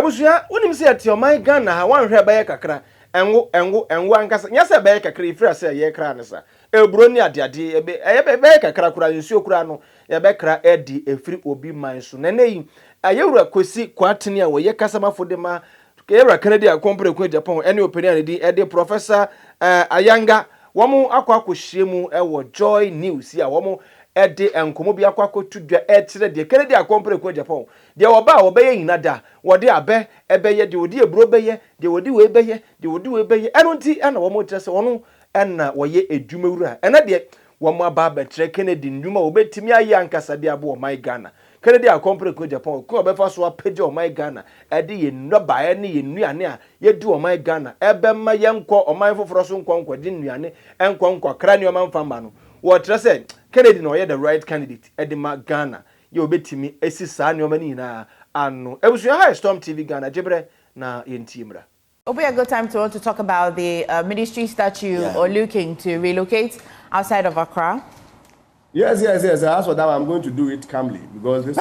Abusuya, unim say at your my Ghana, ha wan hwe baye kakra. Enwo ankasa. Nya say baye kakra ifra say ye kra ne sa. Eburo ni adeade ebe baye kakra kura nsuo kura no ye be kra edi efiri obi man so. Naneyi ayewura Kwasi Kwarteng a wo ye kasamafo de ma Kera Kennedy akompre ku Agyapong any opinion di e de Professor Ayamga womo akwa mu wo Joy News ya womo e de enkomo bi akwa tudwa e kire de Kennedy akompre ku Agyapong de wo ba wo be ye hinada wo de abe ebeye de wodi eburo beye de wodi we beye de wodi we beye eno nti na womo tire se wono na wo ye edwumawura ena de womo aba betre Kennedy ndwuma wo betimi ayi ankasa de abo my Ghana Kennedy akompre ku Agyapong ko obefa so apage o my Ghana e de ye nnoba e ne ye nnuane a ye du o my Ghana ebe ma ye nkọ o my foforo so nkọ di nnuane nkọ kra ne o man famba no wo tre se Kennedy no ye the right candidate e de ma Ghana ye obetimi esi saa ne o mani na ano ebusu high storm TV Ghana jebre na ye ntimra. It'll be a good time to talk about the ministries that you are looking to relocate outside of Accra. Yes. That's what I'm going to do it calmly because this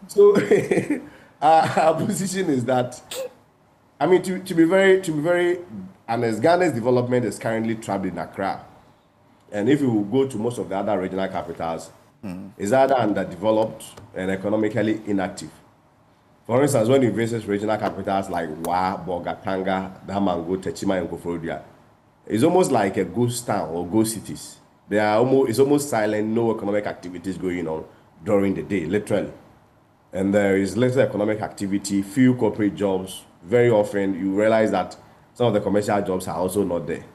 so our position is that I mean to be very honest, Ghana's development is currently trapped in Accra, and if you go to most of the other regional capitals, it's either underdeveloped and economically inactive. For instance, when you visit regional capitals like Wa, Bogatanga, Damango, Techima, and Koforidua, it's almost like a ghost town or ghost cities. It's almost silent, no economic activities going on during the day, literally. And there is little economic activity, few corporate jobs. Very often, you realize that some of the commercial jobs are also not there.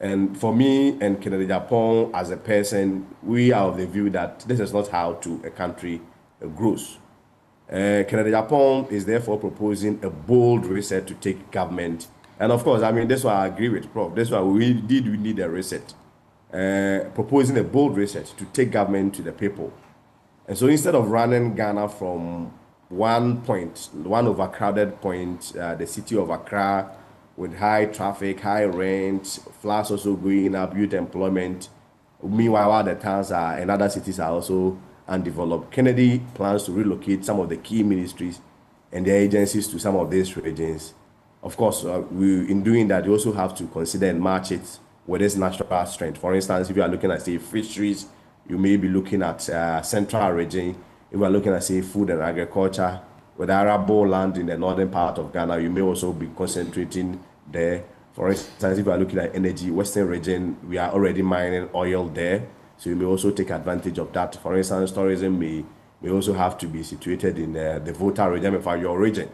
And for me and Agyapong as a person, we are of the view that this is not how a country grows. Agyapong is therefore proposing a bold reset to take government. And of course, I mean, that's why I agree with Prof. That's why we need a reset. Proposing a bold reset to take government to the people. And so instead of running Ghana from one overcrowded point, the city of Accra, with high traffic, high rent, floods also going up, youth employment. Meanwhile, other towns and other cities are also undeveloped. Kennedy plans to relocate some of the key ministries and their agencies to some of these regions. Of course, in doing that, you also have to consider and match it with its natural strength. For instance, if you are looking at, say, fisheries, you may be looking at central region. If you are looking at, say, food and agriculture, with arable land in the northern part of Ghana, you may also be concentrating there. For instance, if you are looking at energy, western region, we are already mining oil there, so you may also take advantage of that. For instance, tourism may also have to be situated in the Volta region for your region.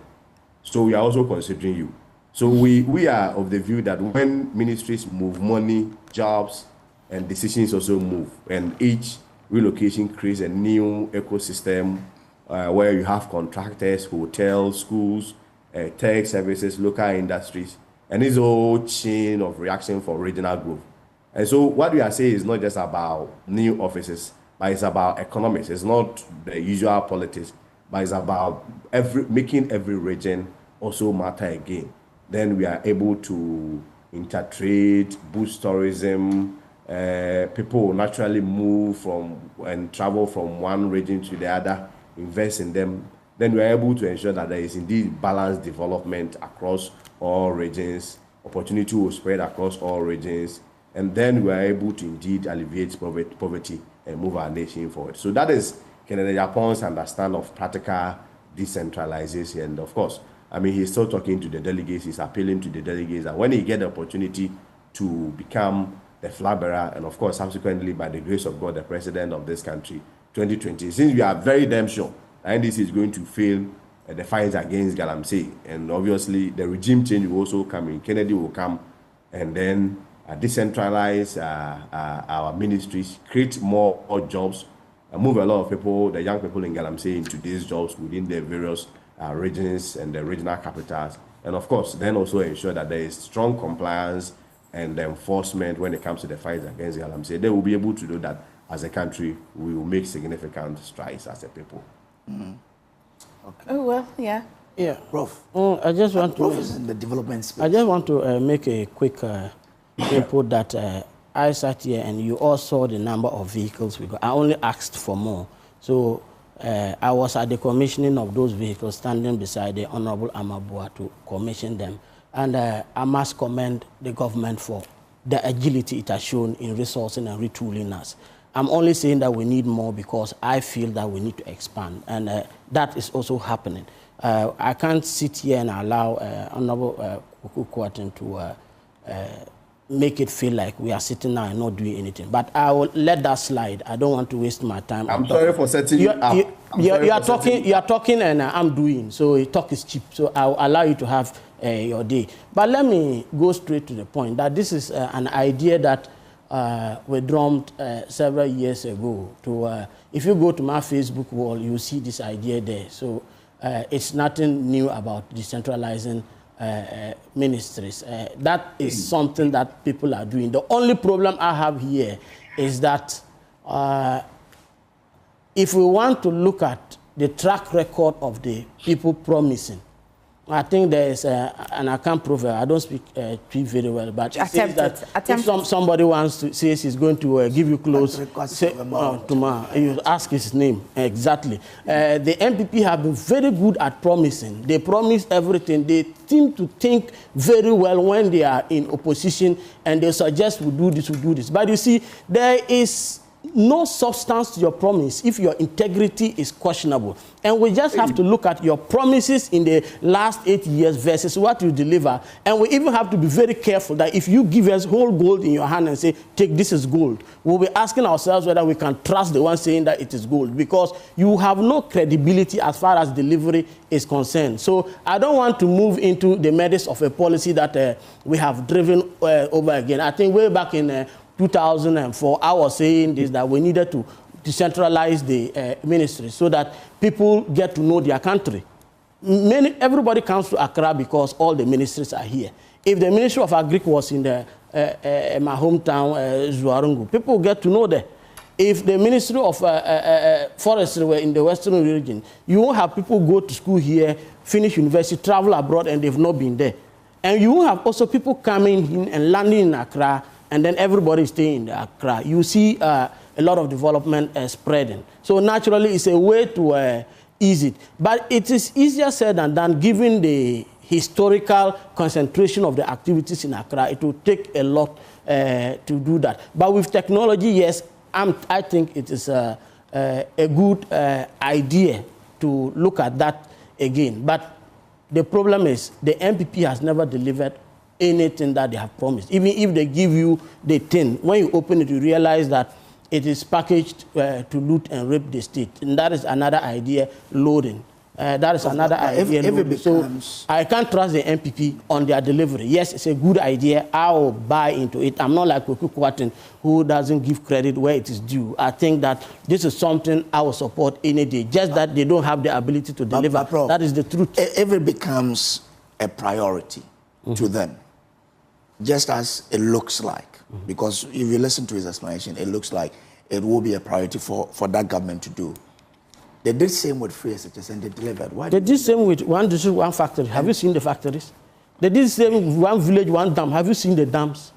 So we are also considering you. So we are of the view that when ministries move, money, jobs, and decisions also move, and each relocation creates a new ecosystem where you have contractors, hotels, schools, tech services, local industries, and it's all chain of reaction for regional growth. And so what we are saying is not just about new offices, but it's about economics. It's not the usual politics, but it's about making every region also matter again. Then we are able to intertrade, boost tourism. People naturally move from and travel from one region to the other, invest in them. Then we are able to ensure that there is indeed balanced development across all regions. Opportunity will spread across all regions. And then we are able to indeed alleviate poverty and move our nation forward. So that is Agyapong's understanding of practical decentralization. And of course, I mean, he's still talking to the delegates, he's appealing to the delegates. And when he gets the opportunity to become the flag bearer, and of course, subsequently, by the grace of God, the president of this country, 2020, since we are very damn sure that NDC is going to fail the fight against Galamsey, and obviously the regime change will also come in, Kennedy will come, and then decentralize our ministries, create more jobs, move a lot of people, the young people in Galamsey, into these jobs within the various regions and the regional capitals, and of course, then also ensure that there is strong compliance and enforcement when it comes to the fight against Galamsey. They will be able to do that as a country. We will make significant strides as a people. Okay. Oh, well, yeah. Yeah. Prof. I just want to... Prof is in the development space. I just want to make a quick input that I sat here and you all saw the number of vehicles we got. I only asked for more. So I was at the commissioning of those vehicles, standing beside the Honorable Amabua to commission them. And I must commend the government for the agility it has shown in resourcing and retooling us. I'm only saying that we need more because I feel that we need to expand, and that is also happening. I can't sit here and allow Honorable Kwarteng to make it feel like we are sitting now and not doing anything. But I will let that slide. I don't want to waste my time. I'm sorry for setting you up. You are talking and I'm doing, so talk is cheap. So I'll allow you to have your day. But let me go straight to the point that this is an idea that we drummed several years ago. If you go to my Facebook wall, you see this idea there. So it's nothing new about decentralizing ministries. That is something that people are doing. The only problem I have here is that if we want to look at the track record of the people promising, I think there is, and I can't prove it, I don't speak Twi very well, but it says that if somebody wants to say he's going to give you clothes, say, tomorrow, you ask his name, exactly. The NPP have been very good at promising. They promise everything. They seem to think very well when they are in opposition, and they suggest we do this, we do this. But you see, there is no substance to your promise if your integrity is questionable. And we just have to look at your promises in the last 8 years versus what you deliver. And we even have to be very careful that if you give us whole gold in your hand and say, take this as gold, we'll be asking ourselves whether we can trust the one saying that it is gold, because you have no credibility as far as delivery is concerned. So I don't want to move into the merits of a policy that we have driven over again. I think way back in 2004, I was saying this, that we needed to decentralize the ministry so that people get to know their country. Everybody comes to Accra because all the ministries are here. If the Ministry of Agriculture was in my hometown, Zuarungu, people get to know that. If the Ministry of Forestry were in the Western region, you won't have people go to school here, finish university, travel abroad, and they've not been there. And you won't have also people coming in and landing in Accra, and then everybody is staying in Accra. You see a lot of development spreading. So naturally, it's a way to ease it. But it is easier said than done, given the historical concentration of the activities in Accra. It will take a lot to do that. But with technology, yes, I think it is a good idea to look at that again. But the problem is the NPP has never delivered anything that they have promised. Even if they give you the tin, when you open it, you realize that it is packaged to loot and rape the state. And that is another idea, loading. That is another idea. So I can't trust the NPP on their delivery. Yes, it's a good idea. I will buy into it. I'm not like Kwarteng, who doesn't give credit where it is due. I think that this is something I will support any day. Just that they don't have the ability to deliver. Prof, that is the truth. If it becomes a priority to them, just as it looks like, because if you listen to his explanation, it looks like it will be a priority for that government to do. They did the same with free SHS and they delivered. Why they did the same with one district, one factory. Have you seen the factories? They did the same with one village, one dam. Have you seen the dams?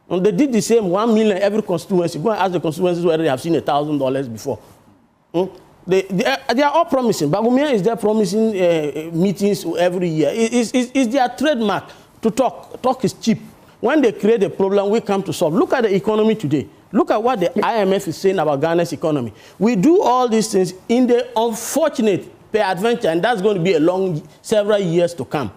And they did the same 1 million every constituency. Go and ask the constituencies whether they have seen $1,000 before. They are all promising. Bagumia is there promising meetings every year. It's their trademark to talk. Talk is cheap. When they create a problem, we come to solve. Look at the economy today. Look at what the IMF is saying about Ghana's economy. We do all these things in the unfortunate peradventure, and that's going to be a long, several years to come.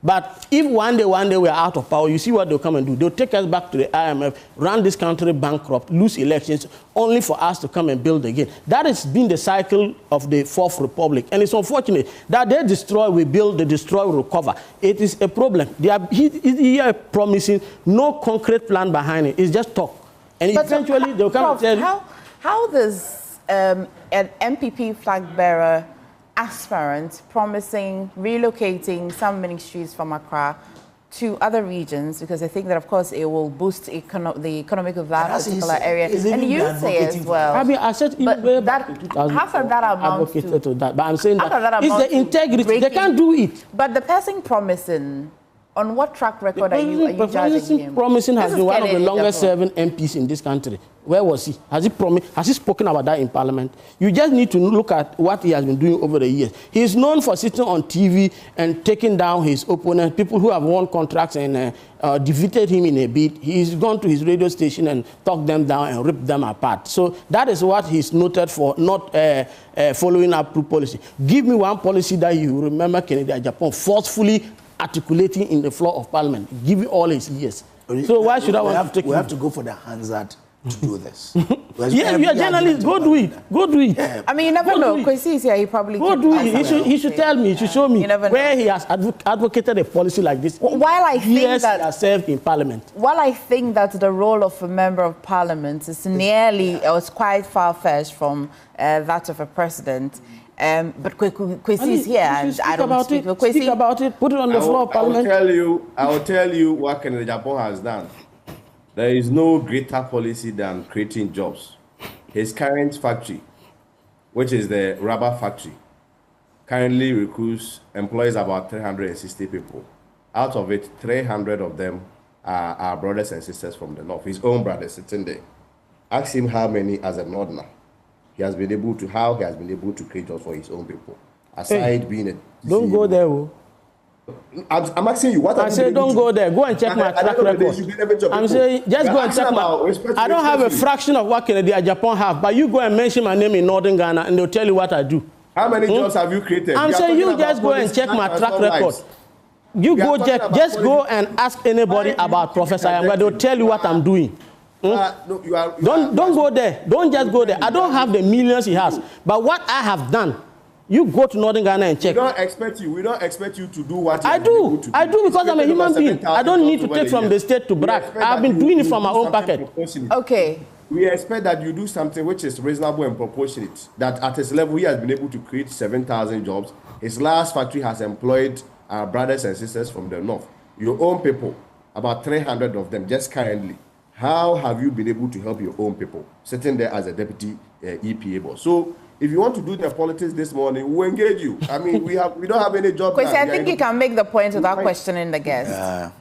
But if one day we're out of power, you see what they'll come and do. They'll take us back to the IMF, run this country bankrupt, lose elections, only for us to come and build again. That has been the cycle of the Fourth Republic. And it's unfortunate that they destroy, we build, they destroy, we recover. It is a problem. They are here promising no concrete plan behind it. It's just talk. And but eventually they'll come Prof, and tell you. How does an NPP flag bearer aspirant promising relocating some ministries from Accra to other regions, because I think that, of course, it will boost the economic of that particular area. And you say as well. I mean, I said but that, how can that amount to that? But I'm saying that it's the integrity. They can't do it. But the person promising On what track record are you judging him? Promising has been one of the longest serving MPs in this country. Where was he? Has he spoken about that in Parliament? You just need to look at what he has been doing over the years. He is known for sitting on TV and taking down his opponents, people who have won contracts and defeated him in a bid. He's gone to his radio station and talked them down and ripped them apart. So that is what he's noted for, not following up through policy. Give me one policy that you remember Kennedy Agyapong forcefully articulating in the floor of Parliament, giving all his years. So why should I want to take We have to go for the Hansard to do this. Yeah, you're a journalist. Go do it. Go do it. Yeah. I mean, you never know. Kwasi is here. He probably go do it. He should tell me. He should show me where he has advocated a policy like this. While I think that he has served in Parliament. While I think that the role of a member of Parliament is nearly, or it's quite far-fetched from that of a president. But Kwasi is here, and I don't speak. Speak about it. Put it on the floor of Parliament. I will tell you what Kennedy Agyapong has done. There is no greater policy than creating jobs. His current factory, which is the rubber factory, currently employs about 360 people. Out of it, 300 of them are our brothers and sisters from the north. His own brothers sitting there. Ask him how many as a northerner he has been able to create jobs for his own people. Aside being a don't go there, oh. I'm asking you what I say don't go there. Go and check my track record. I'm saying just go and check I don't have a fraction of what Kennedy Agyapong have, but you go and mention my name in Northern Ghana and they'll tell you what I do. How many jobs have you created? I'm saying you just go and check my track record. You go just go and ask anybody about Professor Ayamga. They'll tell you what I'm doing. Don't go there. Don't just go there. I don't have the millions he has, but what I have done. You go to Northern Ghana and check. We don't expect you to do what I do. I do because I'm a human being. I don't need to take from the state to brag. I've been doing it from my own pocket. Okay. We expect that you do something which is reasonable and proportionate. That at his level, he has been able to create 7,000 jobs. His last factory has employed our brothers and sisters from the north. Your own people, about 300 of them, just currently. How have you been able to help your own people? Sitting there as a deputy EPA boss. So, if you want to do the politics this morning, we'll engage you. I mean, we don't have any job. Kwasi, I think you can make the point without questioning the guest.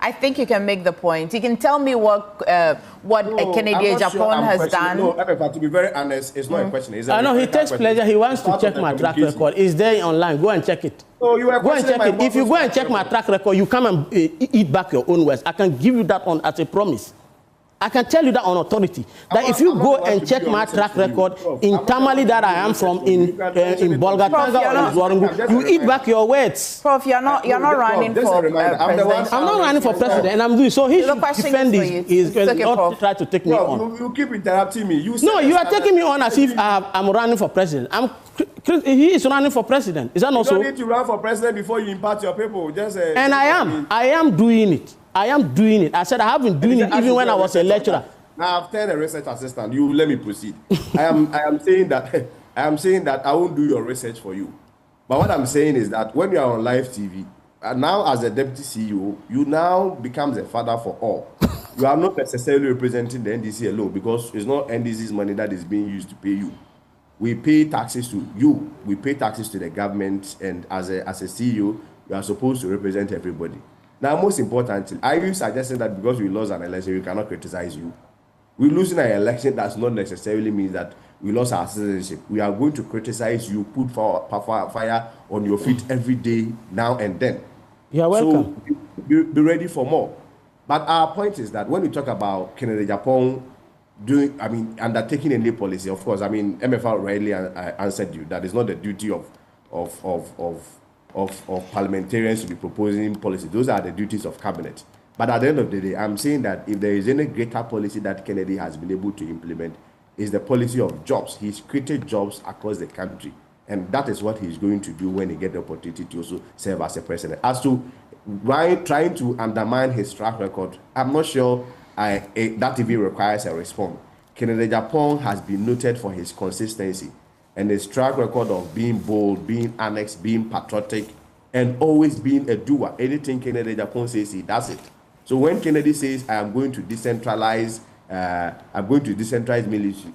I think you can make the point. You can tell me what Kennedy Agyapong has done. No, to be very honest, it's not a question. I know he takes pleasure. He wants to check my track record. It's there online. Go and check it. So you go and check it. If you go and check my track record, you come and eat back your own words. I can give you that as a promise. I can tell you that on authority, that if you go and check my track record in Tamale that I am from, in Bolgatanga or in Zwarungu, you eat back your words. Prof, you're not running for president. I'm not running for president, and I'm doing so. He should defend his not try to take me on. You keep interrupting me. No, you are taking me on as if I'm running for president. He is running for president. Is that not so? You don't need to run for president before you impart your people. And I am doing it. I am doing it. I said I have been doing it even when I was a lecturer. Now I've turned a research assistant. You let me proceed. I am saying that I won't do your research for you. But what I'm saying is that when you are on live TV, now as a deputy CEO, you now become the father for all. You are not necessarily representing the NDC alone because it's not NDC's money that is being used to pay you. We pay taxes to you. We pay taxes to the government, and as a CEO, you are supposed to represent everybody. Now, most importantly, are you suggesting that because we lost an election, we cannot criticize you? We losing an election does not necessarily mean that we lost our citizenship. We are going to criticize you, put fire on your feet every day, now and then. You're welcome. So be ready for more. But our point is that when we talk about Kennedy Agyapong undertaking a new policy, of course, MFR rightly answered you that it's not the duty of parliamentarians to be proposing policy. Those are the duties of cabinet. But at the end of the day, I'm saying that if there is any greater policy that Kennedy has been able to implement, is the policy of jobs. He's created jobs across the country. And that is what he's going to do when he gets the opportunity to also serve as a president. As to trying to undermine his track record, I'm not sure that even requires a response. Kennedy Agyapong has been noted for his consistency and his track record of being bold, being honest, being patriotic, and always being a doer. Anything Kennedy Agyapong says, he does it. So when Kennedy says, I'm going to decentralize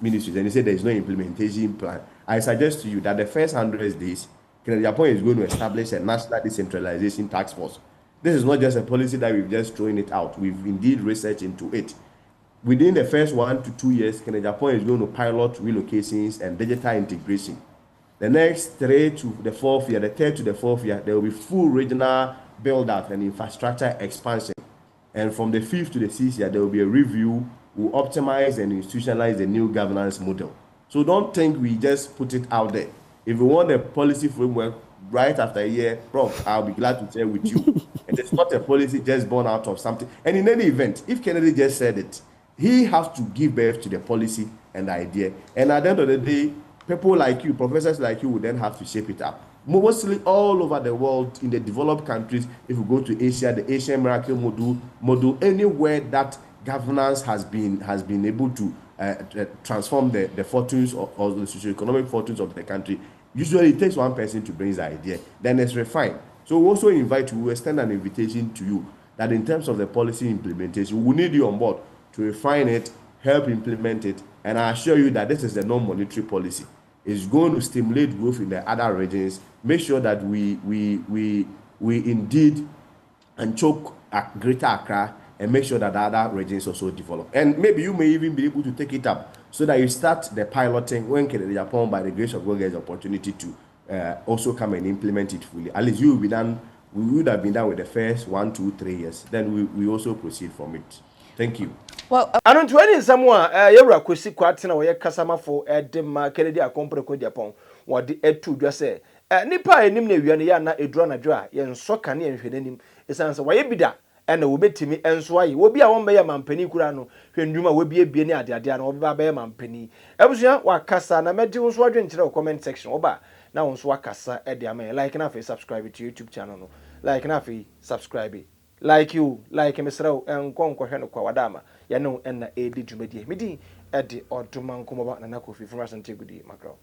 ministries, and he said there is no implementation plan, I suggest to you that the first 100 days, Kennedy Agyapong is going to establish a national decentralization task force. This is not just a policy that we've just thrown it out. We've indeed researched into it. Within the first 1 to 2 years, Agyapong is going to pilot relocations and digital integration. The next 3 to the 4th year, the 3rd to the 4th year, there will be full regional build-out and infrastructure expansion. And from the 5th to the 6th year, there will be a review. We'll optimize and institutionalize the new governance model. So don't think we just put it out there. If we want a policy framework right after a year, Prof, I'll be glad to share with you. And it's not a policy just born out of something. And in any event, if Kennedy just said it, he has to give birth to the policy and the idea. And at the end of the day, people like you, professors like you, will then have to shape it up. Mostly all over the world, in the developed countries, if you go to Asia, the Asian Miracle model, anywhere that governance has been able to transform the fortunes or the socio-economic fortunes of the country, usually it takes one person to bring the idea, then it's refined. So we also we extend an invitation to you that in terms of the policy implementation, we need you on board to refine it, help implement it, and I assure you that this is a non-monetary policy. It's going to stimulate growth in the other regions, make sure that we indeed choke Greater Accra and make sure that the other regions also develop. And maybe you may even be able to take it up so that you start the piloting when Agyapong, by the grace of God, gets the opportunity to also come and implement it fully. At least we would have been done with the first 1, 2, 3 years. Then we also proceed from it. Thank you. Well, I don't do any someone, you're Kwasi Kwarteng or your Kasama for Edema Kennedy a compre Agyapong, what the Etu just say. Nipa and Nimne, we are not a drone a dry, and so can you and him. It's answer why you be that, and will be Timmy and Sway will be a 1 man penny curano, when Numa will be a beanie at the Adian or Babaman penny. Ebusia, what Cassa, and I met you swaggering to the comment section over. Now on Swakasa at the Ame, like enough, subscribe to YouTube channel, like enough, subscribe it. Like you, like Mr. and Conquer Kwawadama, Yano and the AD Jumedi, Midi, at the Ottoman Kumaba and Nakofi from us and Tigudi, Macro.